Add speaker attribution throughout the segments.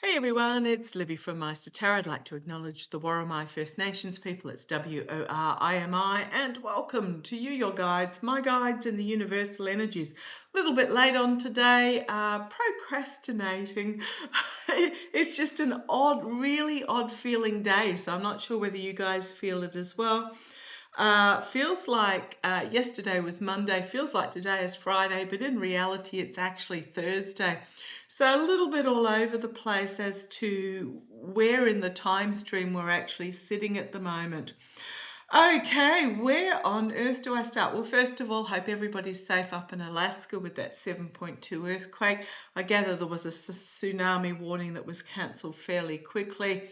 Speaker 1: Hey everyone, it's Libby from Meister Tarot. I'd like to acknowledge the Worimi First Nations people. It's W-O-R-I-M-I, and welcome to you, your guides, my guides in the universal energies. A little bit late on today, procrastinating. It's just an really odd feeling day, so I'm not sure whether you guys feel it as well. Feels like yesterday was Monday, feels like today is Friday, but in reality it's actually Thursday. So a little bit all over the place as to where in the time stream we're actually sitting at the moment. Okay, where on earth do I start? Well, first of all, hope everybody's safe up in Alaska with that 7.2 earthquake. I gather there was a tsunami warning that was cancelled fairly quickly.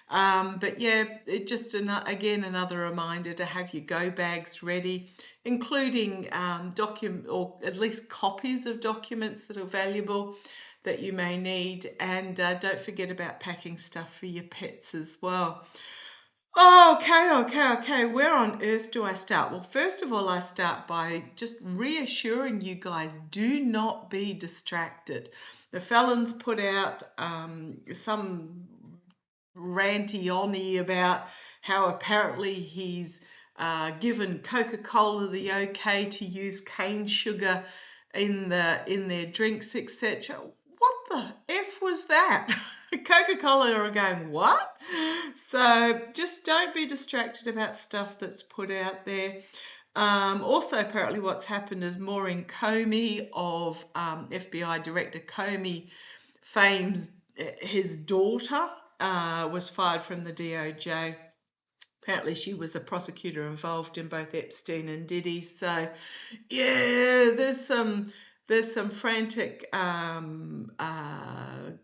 Speaker 1: But yeah, it just again another reminder to have your go bags ready, including document or at least copies of documents that are valuable that you may need, and don't forget about packing stuff for your pets as well. Okay. Where on earth do I start? Well, first of all, I start by just reassuring you guys, do not be distracted. The Felon's put out some ranty-onny about how apparently he's given Coca-Cola the okay to use cane sugar in their drinks, etc. What the F was that? Coca-Cola are going, what? So just don't be distracted about stuff that's put out there. Also, apparently what's happened is Maureen Comey of FBI Director Comey fame's his daughter was fired from the DOJ. Apparently she was a prosecutor involved in both Epstein and Diddy. So yeah, there's some frantic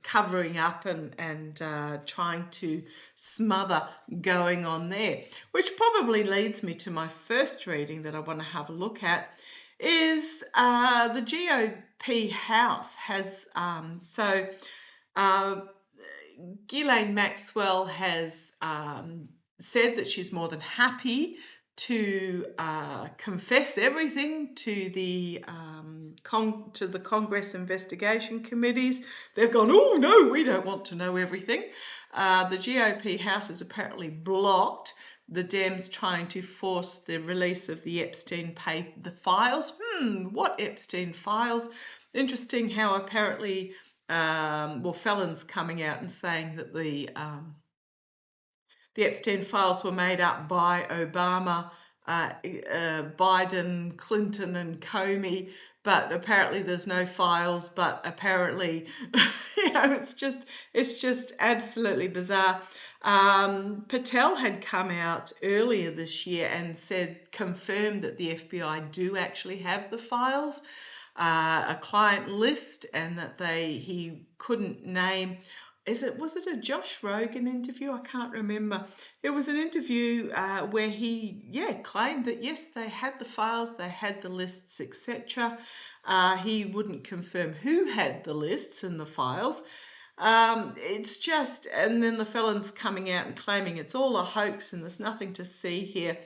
Speaker 1: covering up and trying to smother going on there, which probably leads me to my first reading that I want to have a look at is the GOP House has Ghislaine Maxwell has said that she's more than happy to confess everything to the Congress investigation committees. They've gone, oh no, we don't want to know everything. The GOP House has apparently blocked the Dems trying to force the release of the Epstein the files. What Epstein files? Interesting how apparently Felon's coming out and saying that the Epstein files were made up by Obama, Biden, Clinton, and Comey, but apparently there's no files. But apparently, it's just absolutely bizarre. Patel had come out earlier this year and confirmed that the FBI do actually have the files, a client list, and that he couldn't name. Was it a Josh Rogan interview? I can't remember. It was an interview where he, claimed that yes, they had the files, they had the lists, etc. He wouldn't confirm who had the lists and the files. It's just, and then the Felon's coming out and claiming it's all a hoax and there's nothing to see here.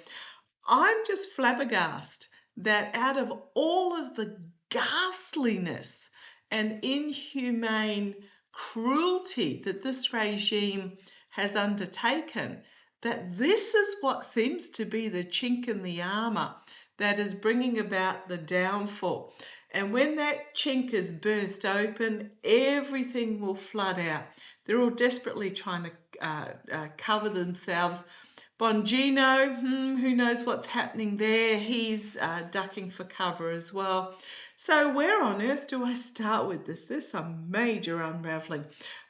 Speaker 1: I'm just flabbergasted that out of all of the ghastliness and inhumane cruelty that this regime has undertaken, that this is what seems to be the chink in the armour that is bringing about the downfall. And when that chink is burst open, everything will flood out. They're all desperately trying to cover themselves. Bongino, who knows what's happening there? He's ducking for cover as well. So where on earth do I start with this? There's some major unraveling.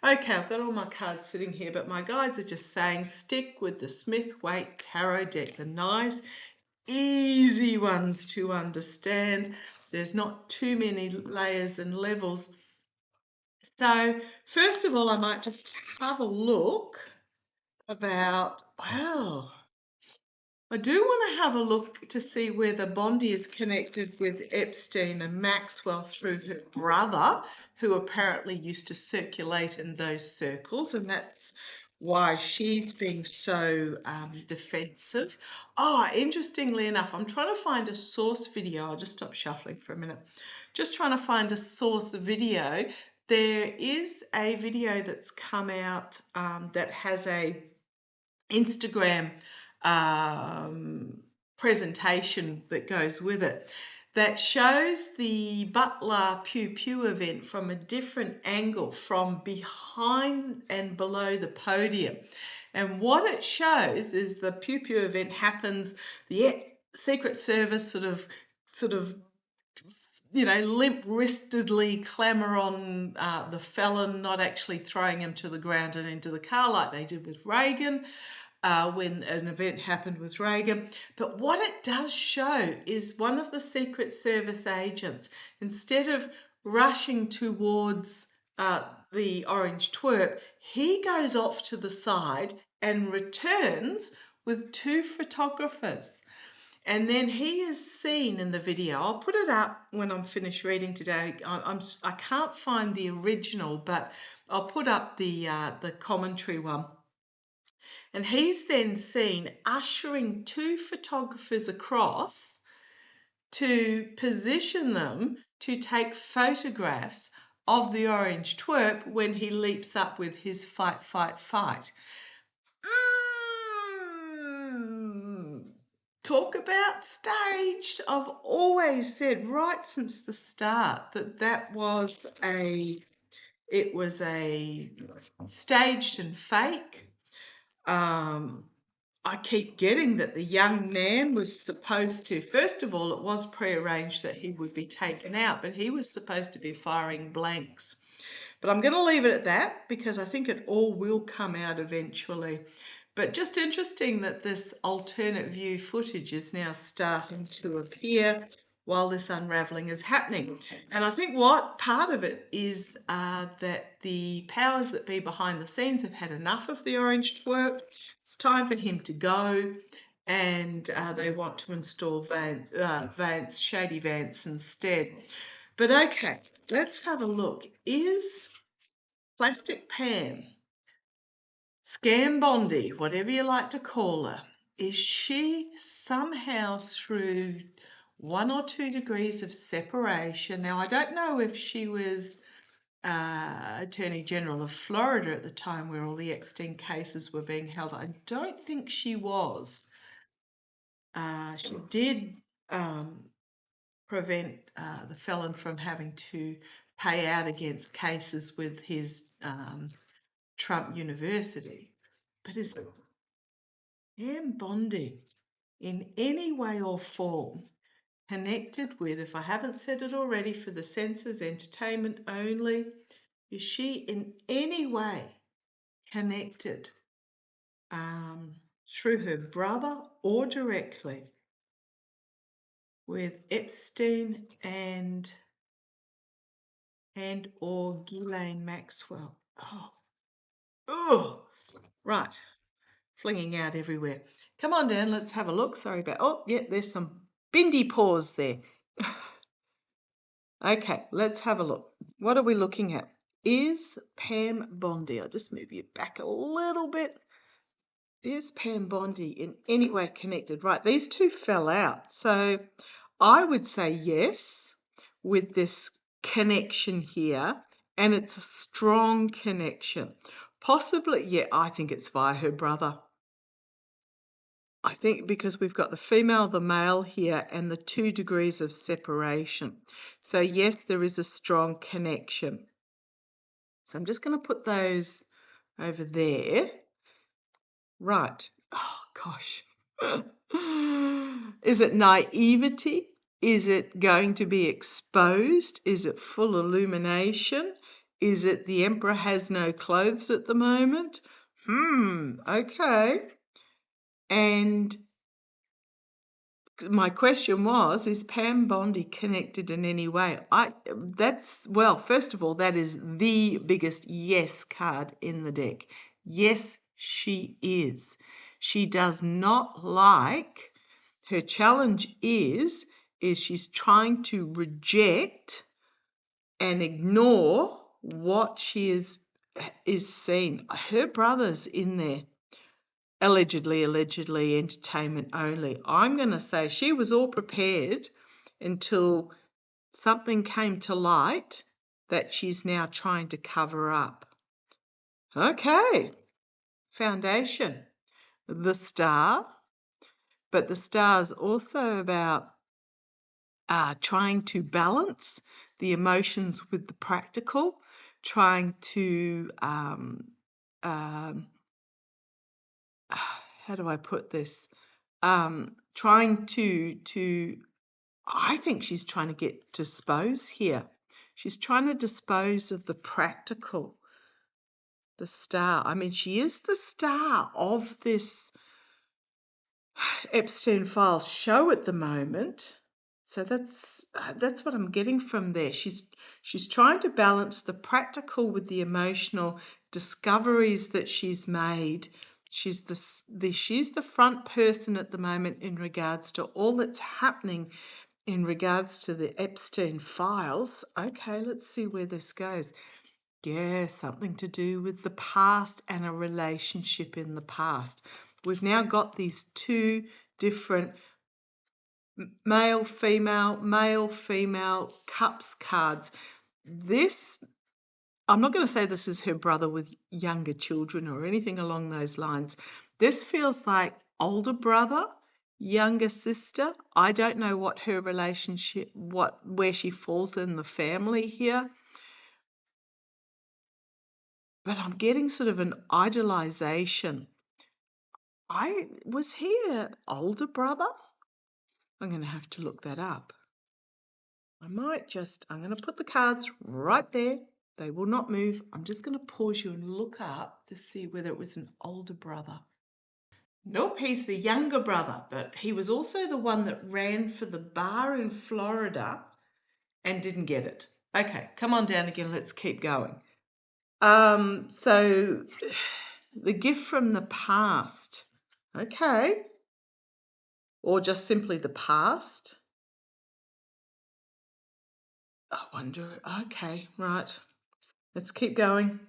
Speaker 1: Okay, I've got all my cards sitting here, but my guides are just saying stick with the Smith-Waite Tarot deck. The nice, easy ones to understand. There's not too many layers and levels. So first of all, I might just have a look about, wow, I do want to have a look to see whether Bondi is connected with Epstein and Maxwell through her brother, who apparently used to circulate in those circles, and that's why she's being so defensive. Interestingly enough, I'm trying to find a source video. I'll just stop shuffling for a minute. Just trying to find a source video There is a video that's come out that has a Instagram presentation that goes with it that shows the Butler Pew Pew event from a different angle, from behind and below the podium. And what it shows is the Pew Pew event happens, the Secret Service sort of limp-wristedly clamor on the felon, not actually throwing him to the ground and into the car like they did with Reagan when an event happened with Reagan. But what it does show is one of the Secret Service agents, instead of rushing towards the orange twerp, he goes off to the side and returns with 2 photographers. And then he is seen in the video. I'll put it up when I'm finished reading today. I can't find the original, but I'll put up the commentary one. And he's then seen ushering 2 photographers across to position them to take photographs of the orange twerp when he leaps up with his fight, fight, fight. Talk about staged. I've always said right since the start that it was a staged and fake. I keep getting that the young man was supposed to, first of all, it was prearranged that he would be taken out, but he was supposed to be firing blanks. But I'm going to leave it at that because I think it all will come out eventually. But just interesting that this alternate view footage is now starting to appear while this unravelling is happening. And I think what part of it is that the powers that be behind the scenes have had enough of the orange twerp. It's time for him to go, and they want to install Shady Vance instead. But okay, let's have a look. Is Plastic Pam, Scam Bondi, whatever you like to call her, is she somehow through 1 or 2 degrees of separation? Now, I don't know if she was Attorney General of Florida at the time where all the Epstein cases were being held. I don't think she was. She did prevent the felon from having to pay out against cases with his Trump University. But is Pam Bondi in any way or form connected with, if I haven't said it already, for the senses entertainment only, is she in any way connected through her brother or directly with Epstein and or Ghislaine Maxwell? Oh, right. Flinging out everywhere. Come on down, let's have a look. Sorry about, oh, yeah, there's some bindi paws there. Okay, let's have a look. What are we looking at? Is Pam Bondi, I'll just move you back a little bit. Is Pam Bondi in any way connected? Right, these 2 fell out. So I would say yes with this connection here, and it's a strong connection. Possibly, yeah, I think it's via her brother. I think because we've got the female, the male here, and the 2 degrees of separation. So yes, there is a strong connection. So I'm just going to put those over there. Right. Oh, gosh. Is it naivety? Is it going to be exposed? Is it full illumination? Is it the emperor has no clothes at the moment? Okay. And my question was, is Pam Bondi connected in any way? Well, first of all, that is the biggest yes card in the deck. Yes, she is. She does not like, her challenge is she's trying to reject and ignore what she is seen. Her brother's in there. Allegedly, entertainment only. I'm going to say she was all prepared until something came to light that she's now trying to cover up. Okay, foundation, the Star, but the Star's also about trying to balance the emotions with the practical, trying to, how do I put this? Trying to, I think she's trying to dispose here. She's trying to dispose of the practical, the Star. I mean, she is the star of this Epstein Files show at the moment. So that's what I'm getting from there. She's trying to balance the practical with the emotional discoveries that she's made. She's the front person at the moment in regards to all that's happening in regards to the Epstein Files. Okay, let's see where this goes. Yeah, something to do with the past and a relationship in the past. We've now got these two different male, female cups cards. This, I'm not going to say this is her brother with younger children or anything along those lines. This feels like older brother, younger sister. I don't know what her relationship, where she falls in the family here. But I'm getting sort of an idolization. Was he an older brother? I'm going to have to look that up. I'm going to put the cards right there. They will not move. I'm just going to pause you and look up to see whether it was an older brother. Nope, he's the younger brother, but he was also the one that ran for the bar in Florida and didn't get it. Okay, come on down again. Let's keep going. So the gift from the past. Okay. Or just simply the past. I wonder, okay, right. Let's keep going.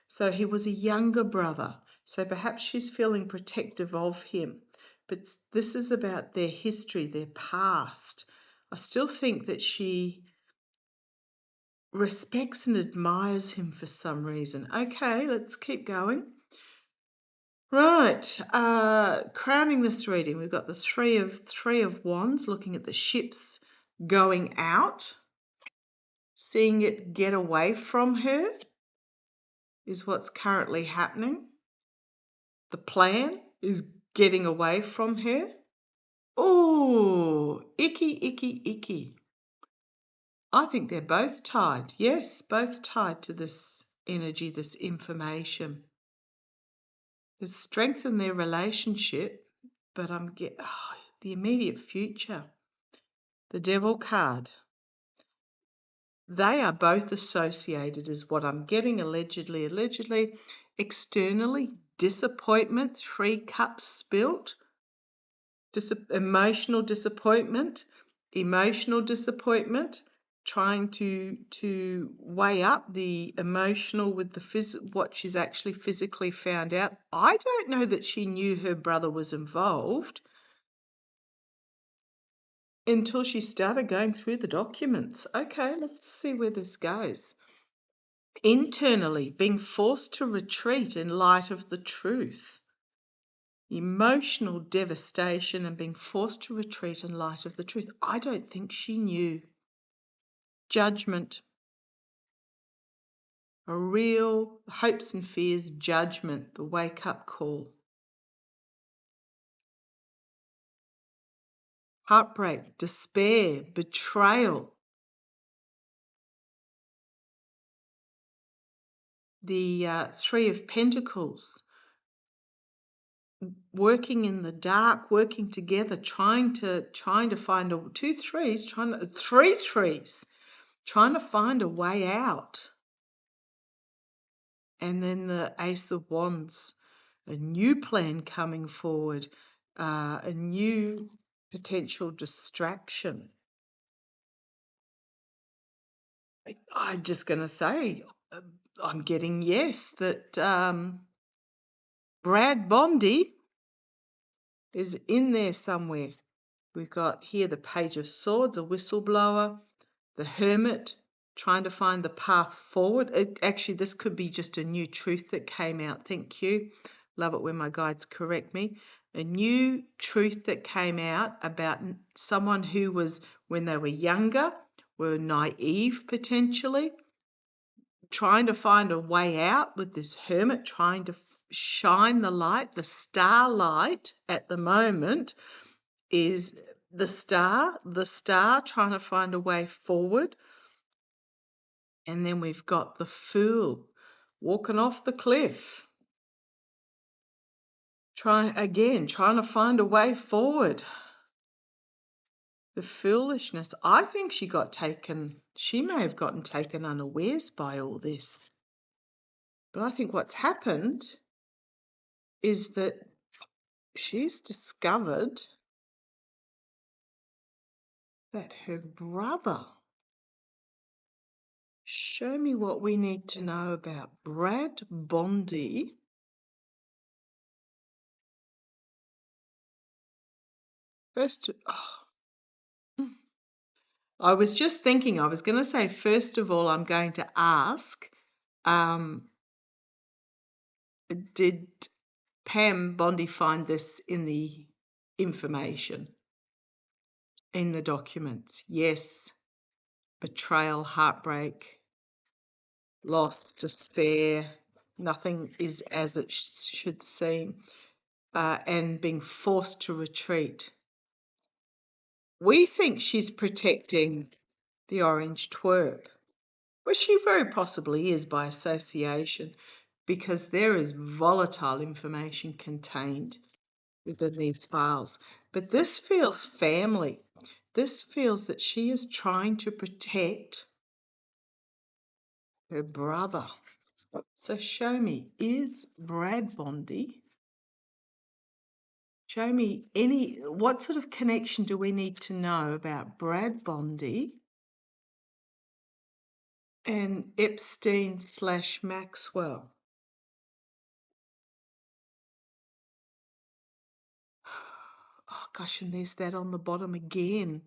Speaker 1: So he was a younger brother. So perhaps she's feeling protective of him. But this is about their history, their past. I still think that she respects and admires him for some reason. Okay, let's keep going. Right, crowning this reading, we've got the three of wands, looking at the ships going out. Seeing it get away from her is what's currently happening. The plan is getting away from her. Oh, icky, icky, icky. I think they're both tied. Yes, both tied to this energy, this information. There's strength in their relationship, but I'm getting the immediate future. The Devil card. They are both associated, is what I'm getting, allegedly. Externally, disappointment, 3 cups spilt. Emotional disappointment, trying to weigh up the emotional with what she's actually physically found out. I don't know that she knew her brother was involved until she started going through the documents. Okay, let's see where this goes. Internally, being forced to retreat in light of the truth. Emotional devastation and being forced to retreat in light of the truth. I don't think she knew. Judgment. A real hopes and fears judgment, the wake-up call. Heartbreak, despair, betrayal. The 3 of Pentacles. Working in the dark, working together, trying to find 3 threes, trying to find a way out. And then the Ace of Wands, a new plan coming forward, a new potential distraction. I'm just going to say, I'm getting yes, that Brad Bondi is in there somewhere. We've got here the Page of Swords, a whistleblower, the Hermit, trying to find the path forward. Actually, this could be just a new truth that came out. Thank you. Love it when my guides correct me. A new truth that came out about someone who was, when they were younger, were naive potentially, trying to find a way out with this hermit, trying to shine the light. The starlight at the moment is the star trying to find a way forward. And then we've got the fool walking off the cliff. Trying to find a way forward. The foolishness. I think she may have gotten taken unawares by all this. But I think what's happened is that she's discovered that her brother. Show me what we need to know about Brad Bondi. First, I was just thinking, I was going to say, first of all, I'm going to ask, did Pam Bondi find this in the information, in the documents? Yes. Betrayal, heartbreak, loss, despair, nothing is as it should seem, and being forced to retreat. We think she's protecting the orange twerp. Well, she very possibly is by association, because there is volatile information contained within these files. But this feels family. This feels that she is trying to protect her brother. So show me, is Brad Bondi? Show me what sort of connection do we need to know about Brad Bondi and Epstein/Maxwell? Oh gosh, and there's that on the bottom again.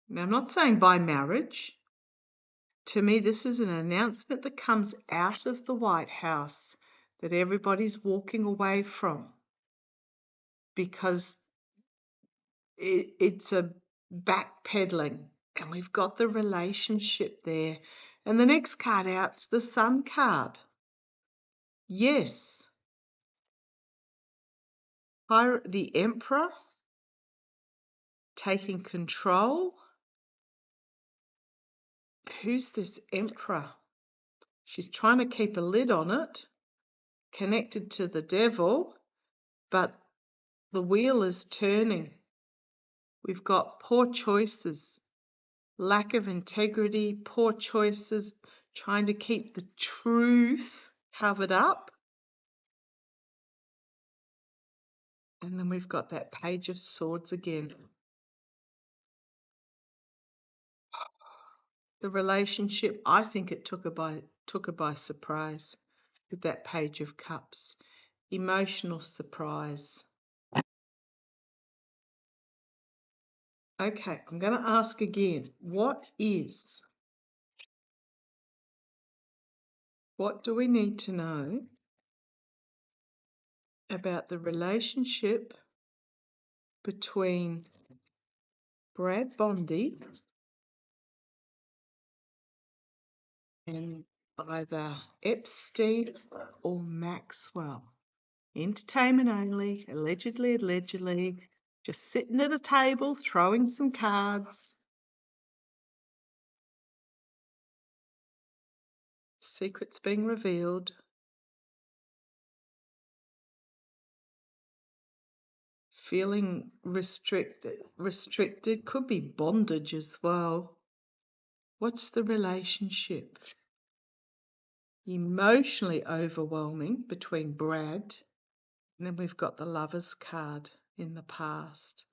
Speaker 1: Now, I'm not saying by marriage. To me, this is an announcement that comes out of the White House that everybody's walking away from, because it's a backpedaling, and we've got the relationship there. And the next card out's the Sun card. Yes. The Emperor taking control. Who's this Emperor? She's trying to keep a lid on it, connected to the devil, but the wheel is turning. We've got poor choices, lack of integrity, poor choices, trying to keep the truth covered up. And then we've got that Page of Swords again. The relationship, I think it took her by surprise with that Page of Cups. Emotional surprise. Okay, I'm going to ask again. What do we need to know about the relationship between Brad Bondi and either Epstein or Maxwell? Entertainment only, allegedly, just sitting at a table, throwing some cards. Secrets being revealed. Feeling restricted, could be bondage as well. What's the relationship? Emotionally overwhelming between Brad, and then we've got the Lovers card in the past.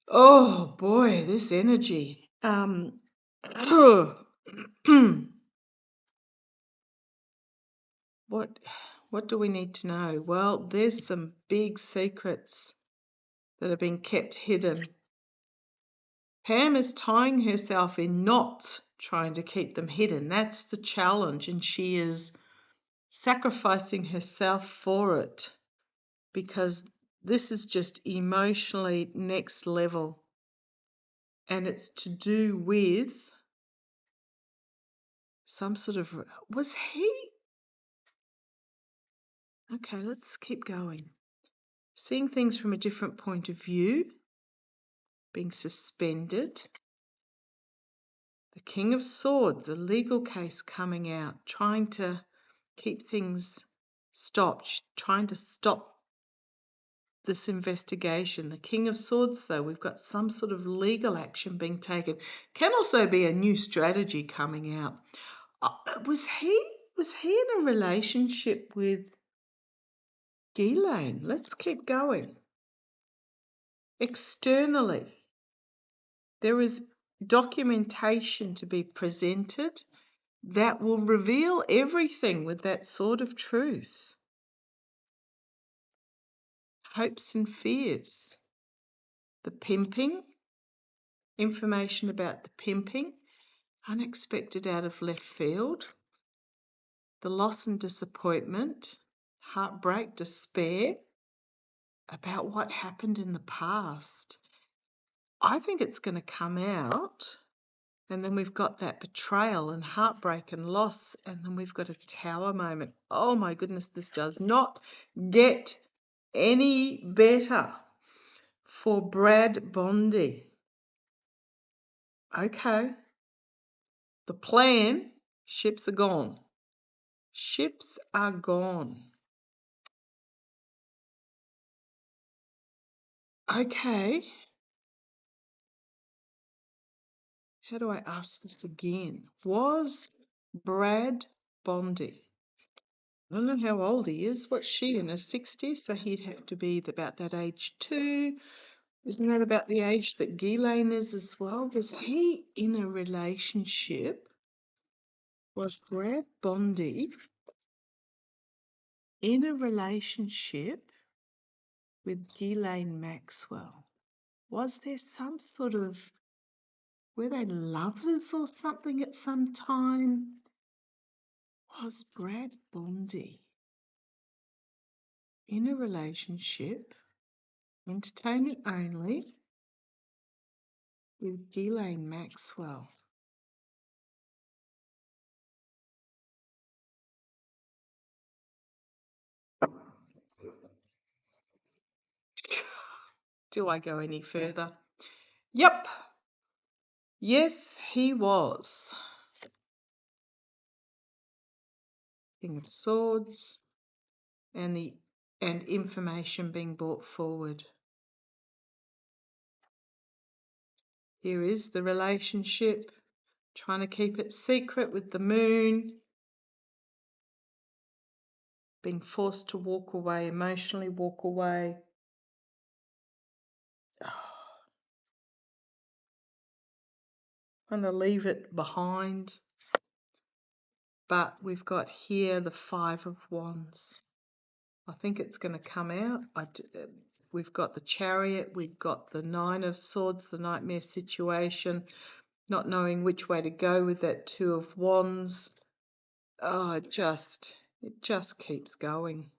Speaker 1: Oh boy, this energy. What do we need to know? Well, there's some big secrets that have been kept hidden. Pam is tying herself in knots, trying to keep them hidden. That's the challenge, and she is sacrificing herself for it because this is just emotionally next level. And it's to do with some sort of, was he? Okay, let's keep going. Seeing things from a different point of view, being suspended. The King of Swords, a legal case coming out, trying to keep things stopped, trying to stop this investigation. The King of Swords, though, we've got some sort of legal action being taken. Can also be a new strategy coming out. Was he in a relationship with Ghislaine? Let's keep going. Externally, there is documentation to be presented that will reveal everything with that sword of truth. Hopes and fears. The pimping, information about the pimping, unexpected out of left field. The loss and disappointment, heartbreak, despair about what happened in the past. I think it's going to come out, and then we've got that betrayal and heartbreak and loss, and then we've got a tower moment. Oh my goodness, this does not get any better for Brad Bondi. Okay. The plan, ships are gone. Ships are gone. Okay. How do I ask this again? Was Brad Bondi, I don't know how old he is. What's she, in her 60s? So he'd have to be about that age too. Isn't that about the age that Ghislaine is as well? Was he in a relationship? Was Brad Bondi in a relationship with Ghislaine Maxwell? Was there some sort of, were they lovers or something at some time? Was Brad Bondi in a relationship, entertainment only, with Ghislaine Maxwell? Do I go any further? Yep. Yes, he was. King of Swords and information being brought forward. Here is the relationship, trying to keep it secret with the moon, being forced to walk away, emotionally walk away. I'm going to leave it behind. But we've got here the Five of Wands. I think it's going to come out. We've got the Chariot, we've got the Nine of Swords, the nightmare situation, not knowing which way to go with that Two of Wands. Oh, it just keeps going.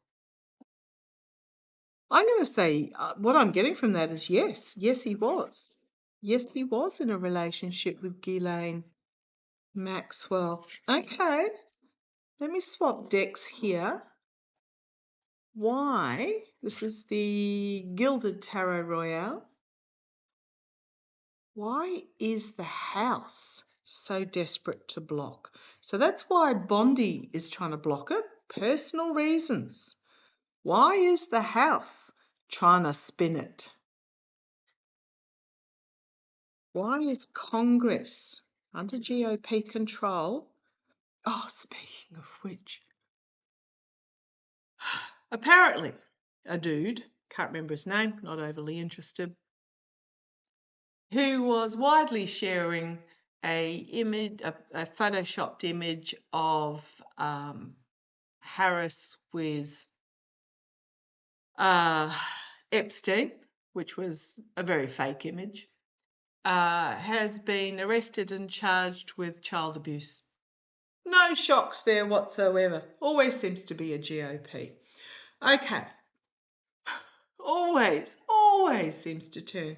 Speaker 1: I'm going to say what I'm getting from that is yes. Yes, he was. Yes, he was in a relationship with Ghislaine Maxwell. Okay, let me swap decks here. Why? This is the Gilded Tarot Royale. Why is the house so desperate to block? So that's why Bondi is trying to block it. Personal reasons. Why is the house trying to spin it? Why is Congress under GOP control? Oh, speaking of which, apparently a dude, can't remember his name, not overly interested, who was widely sharing a photoshopped image of Harris with Epstein, which was a very fake image. has been arrested and charged with child abuse. No shocks there whatsoever. Always seems to be a GOP. Okay. Always seems to turn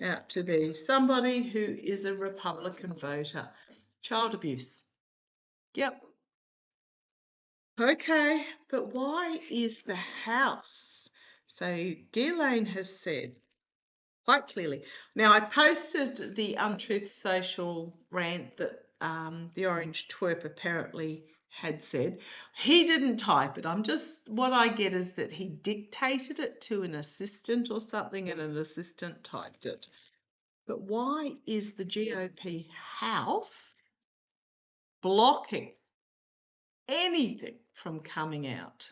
Speaker 1: out to be somebody who is a Republican voter. Child abuse. Yep. Okay, but why is the house? So Ghislaine has said quite clearly. Now, I posted the Untruth Social rant that the Orange Twerp apparently had said. He didn't type it. What I get is that he dictated it to an assistant or something and an assistant typed it. But why is the GOP House blocking anything from coming out?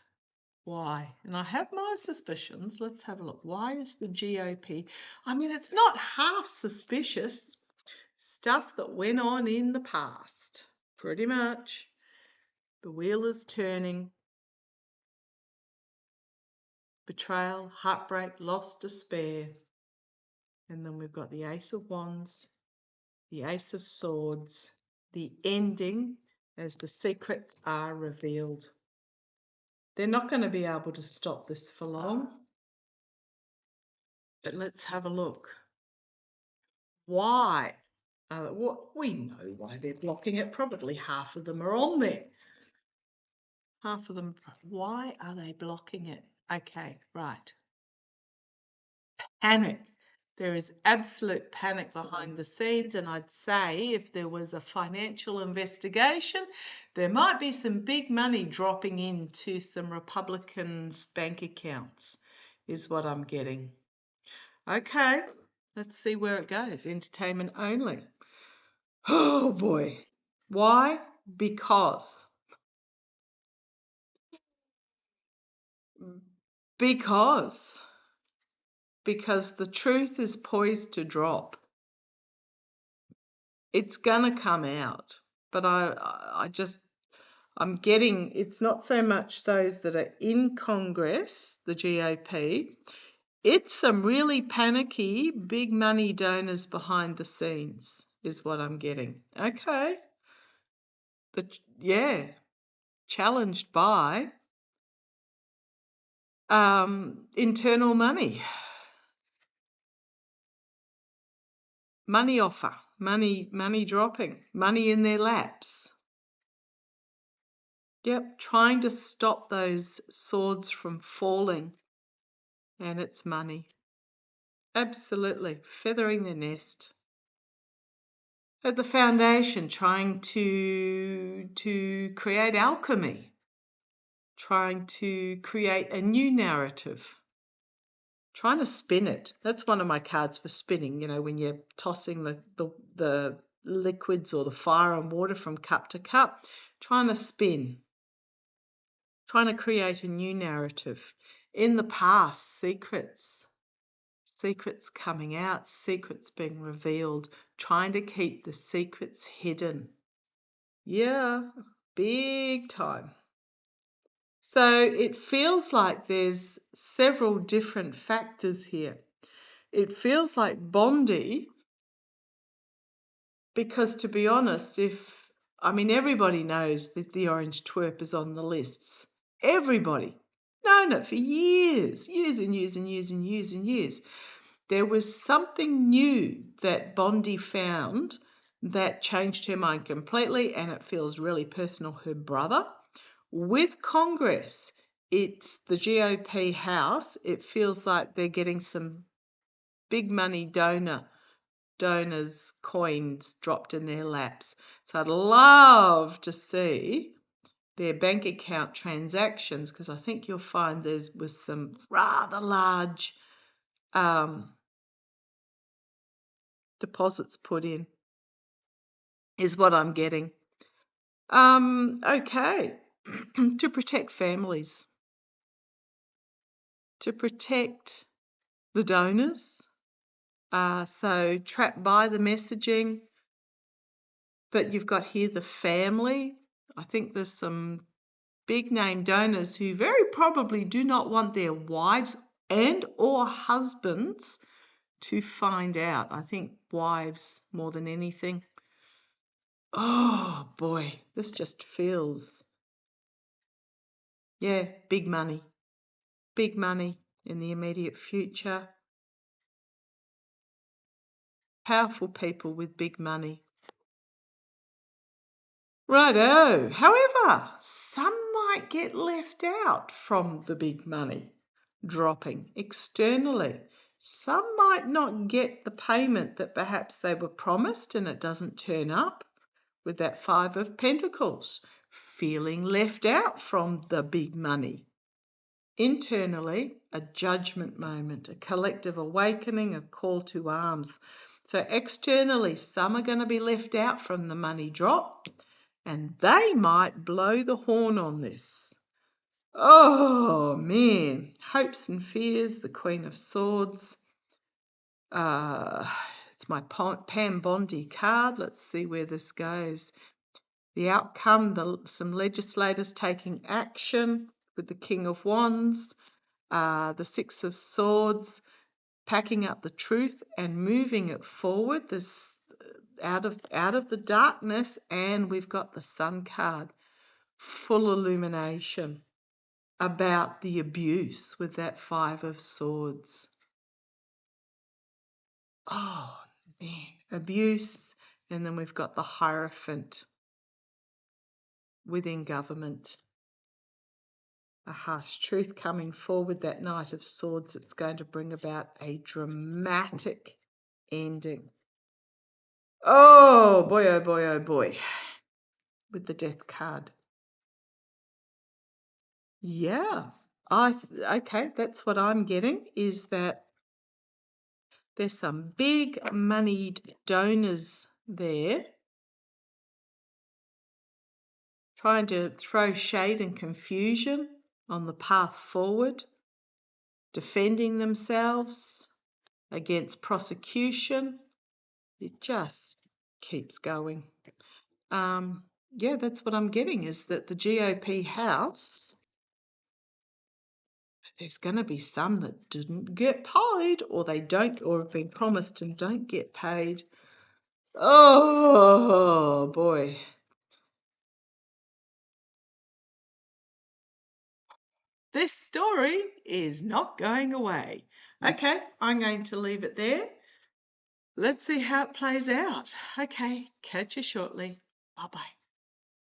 Speaker 1: Why? And I have my suspicions. Let's have a look. Why is the GOP? I mean, it's not half suspicious. Stuff that went on in the past. Pretty much. The wheel is turning. Betrayal, heartbreak, loss, despair. And then we've got the Ace of Wands, the Ace of Swords, the ending as the secrets are revealed. They're not going to be able to stop this for long. But let's have a look. Why? We know why they're blocking it. Probably half of them are on there. Half of them. Why are they blocking it? Okay, right. Panic. There is absolute panic behind the scenes, and I'd say if there was a financial investigation, there might be some big money dropping into some Republicans' bank accounts, is what I'm getting. Okay, let's see where it goes. Entertainment only. Oh boy. Why? Because the truth is poised to drop. It's gonna come out, but I'm getting, it's not so much those that are in Congress, the GOP, it's some really panicky big money donors behind the scenes is what I'm getting. Okay. But yeah, challenged by internal money offer, money dropping, money in their laps. Yep, trying to stop those swords from falling, and it's money. Absolutely, feathering the nest. At the foundation, trying to create alchemy, trying to create a new narrative. Trying to spin it. That's one of my cards for spinning, when you're tossing the liquids or the fire and water from cup to cup. Trying to spin. Trying to create a new narrative. In the past, secrets coming out, secrets being revealed. Trying to keep the secrets hidden. Yeah, big time. So it feels like there's several different factors here. It feels like Bondi, because to be honest, everybody knows that the Orange Twerp is on the lists. Everybody. Known it for years and years and years and years and years. There was something new that Bondi found that changed her mind completely, and it feels really personal, her brother. With Congress, it's the GOP House. It feels like they're getting some big money donors' coins dropped in their laps. So I'd love to see their bank account transactions, because I think you'll find there was some rather large deposits put in, is what I'm getting. Okay. To protect families, to protect the donors. So trapped by the messaging, but you've got here the family. I think there's some big name donors who very probably do not want their wives and or husbands to find out. I think wives more than anything. Oh boy, this just feels, yeah, big money. Big money in the immediate future. Powerful people with big money. Righto. However, some might get left out from the big money dropping externally. Some might not get the payment that perhaps they were promised and it doesn't turn up with that Five of Pentacles, feeling left out from the big money. Internally, a judgment moment, a collective awakening, a call to arms. So externally, some are going to be left out from the money drop, and they might blow the horn on this. Oh man, hopes and fears, the Queen of Swords. It's my Pam Bondi card. Let's see where this goes. The outcome, some legislators taking action with the King of Wands. The Six of Swords, packing up the truth and moving it forward. This out of the darkness, and we've got the Sun card, full illumination about the abuse with that Five of Swords. Oh man, abuse, and then we've got the Hierophant within government. A harsh truth coming forward, that Knight of Swords. It's going to bring about a dramatic ending. Oh boy, oh boy, oh boy. With the Death card. Yeah. Okay, that's what I'm getting, is that there's some big moneyed donors there trying to throw shade and confusion on the path forward, defending themselves against prosecution. It just keeps going. Yeah, that's what I'm getting, is that the GOP House, there's going to be some that didn't get paid, or they don't, or have been promised and don't get paid. Oh boy. This story is not going away. Okay, I'm going to leave it there. Let's see how it plays out. Okay, catch you shortly. Bye-bye.